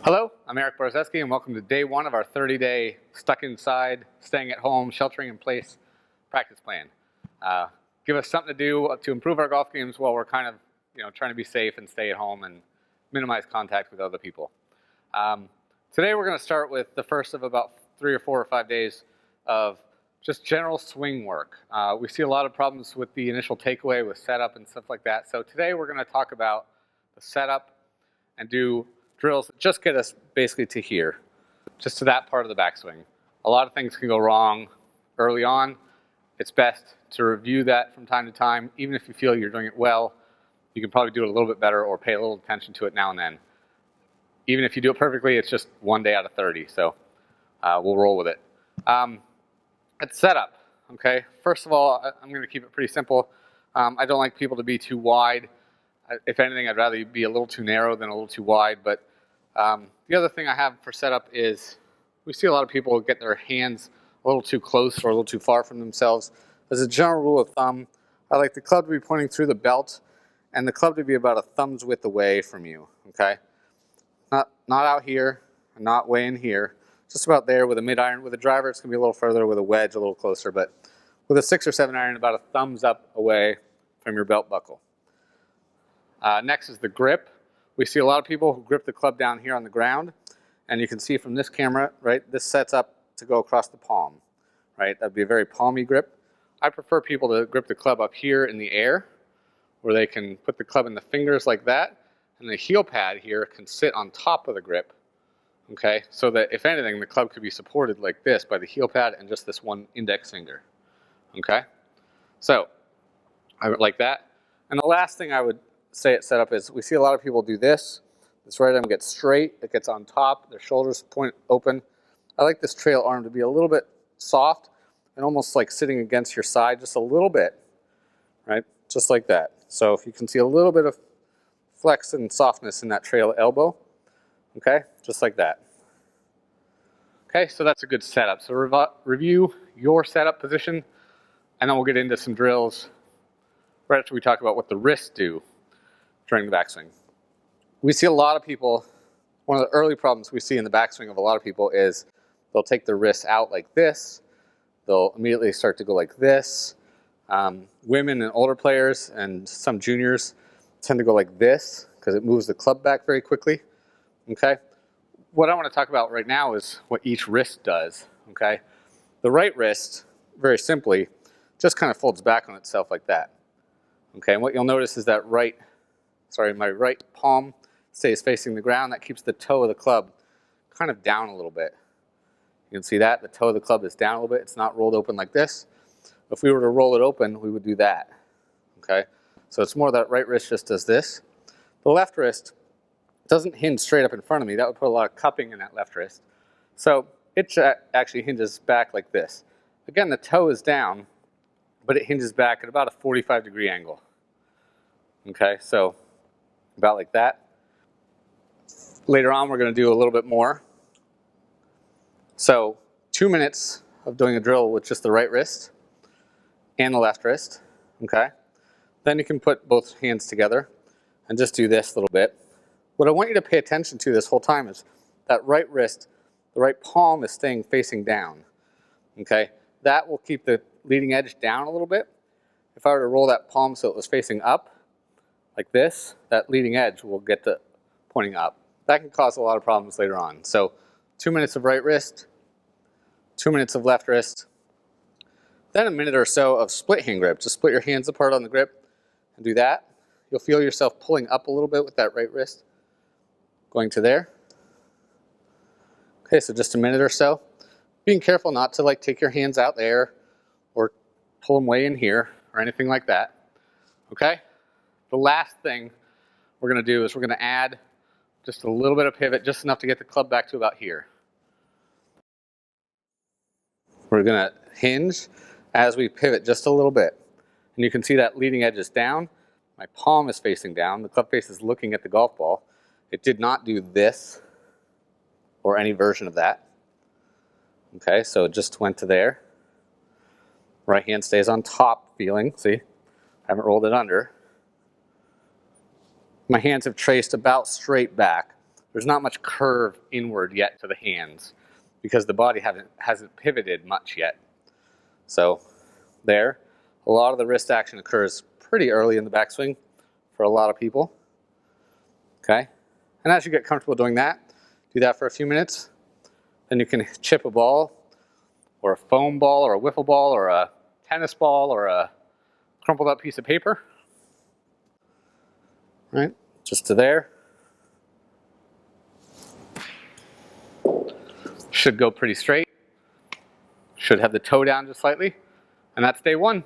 Hello, I'm Eric Borzeski, and welcome to day one of our 30-day stuck inside, staying at home, sheltering in place practice plan. Give us something to do to improve our golf games while we're kind of, trying to be safe and stay at home and minimize contact with other people. Today we're going to start with the first of about 3 or 4 or 5 days of just general swing work. We see a lot of problems with the initial takeaway with setup and stuff like that. So today we're going to talk about the setup and do drills that just get us basically to here, just to that part of the backswing. A lot of things can go wrong early on. It's best to review that from time to time. Even if you feel you're doing it well, you can probably do it a little bit better or pay a little attention to it now and then. Even if you do it perfectly, it's just 1 day out of 30, so we'll roll with it. It's setup, okay? First of all, I'm going to keep it pretty simple. I don't like people to be too wide. If anything, I'd rather be a little too narrow than a little too wide. But the other thing I have for setup is we see a lot of people get their hands a little too close or a little too far from themselves. As a general rule of thumb, I like the club to be pointing through the belt and the club to be about a thumb's width away from you, okay? Not out here, and not way in here. Just about there with a mid-iron. With a driver, it's going to be a little further. With a wedge, a little closer. But with a 6 or 7 iron, about a thumbs up away from your belt buckle. Next is the grip. We see a lot of people who grip the club down here on the ground, and you can see from this camera, right, this sets up to go across the palm, right? That'd be a very palmy grip. I prefer people to grip the club up here in the air, where they can put the club in the fingers like that, and the heel pad here can sit on top of the grip, okay? So that if anything, the club could be supported like this by the heel pad and just this one index finger, okay? So, I would like that. And the last thing I would say at setup is we see a lot of people do this. This right arm gets straight, it gets on top, their shoulders point open. I like this trail arm to be a little bit soft and almost like sitting against your side just a little bit, right? Just like that. So if you can see a little bit of flex and softness in that trail elbow, okay, just like that. Okay, so that's a good setup. So review your setup position, and then we'll get into some drills right after we talk about what the wrists do during the backswing. We see a lot of people, one of the early problems we see in the backswing of a lot of people is they'll take their wrists out like this. They'll immediately start to go like this. Women and older players and some juniors tend to go like this because it moves the club back very quickly, okay? What I want to talk about right now is what each wrist does, okay? The right wrist, very simply, just kind of folds back on itself like that, okay? And what you'll notice is that my right palm stays facing the ground. That keeps the toe of the club kind of down a little bit. You can see that the toe of the club is down a little bit. It's not rolled open like this. If we were to roll it open, we would do that, okay? So it's more that right wrist just does this. The left wrist doesn't hinge straight up in front of me. That would put a lot of cupping in that left wrist. So it actually hinges back like this. Again, the toe is down, but it hinges back at about a 45-degree angle, okay? So about like that. Later on, we're going to do a little bit more. So 2 minutes of doing a drill with just the right wrist and the left wrist, okay? Then you can put both hands together and just do this a little bit. What I want you to pay attention to this whole time is that right wrist, the right palm is staying facing down, okay? That will keep the leading edge down a little bit. If I were to roll that palm so it was facing up, like this, that leading edge will get to pointing up. That can cause a lot of problems later on. So 2 minutes of right wrist, 2 minutes of left wrist, then a minute or so of split hand grip. Just split your hands apart on the grip and do that. You'll feel yourself pulling up a little bit with that right wrist, going to there. Okay, so just a minute or so. Being careful not to take your hands out there or pull them way in here or anything like that, okay? The last thing we're going to do is we're going to add just a little bit of pivot, just enough to get the club back to about here. We're going to hinge as we pivot just a little bit. And you can see that leading edge is down. My palm is facing down. The club face is looking at the golf ball. It did not do this or any version of that. Okay, so it just went to there. Right hand stays on top, feeling, see? I haven't rolled it under. My hands have traced about straight back. there's not much curve inward yet to the hands because the body hasn't pivoted much yet. So there, a lot of the wrist action occurs pretty early in the backswing for a lot of people. Okay, and as you get comfortable doing that, do that for a few minutes. Then you can chip a ball, or a foam ball, or a wiffle ball, or a tennis ball, or a crumpled up piece of paper. Right, just to there. Should go pretty straight. Should have the toe down just slightly. And that's day one.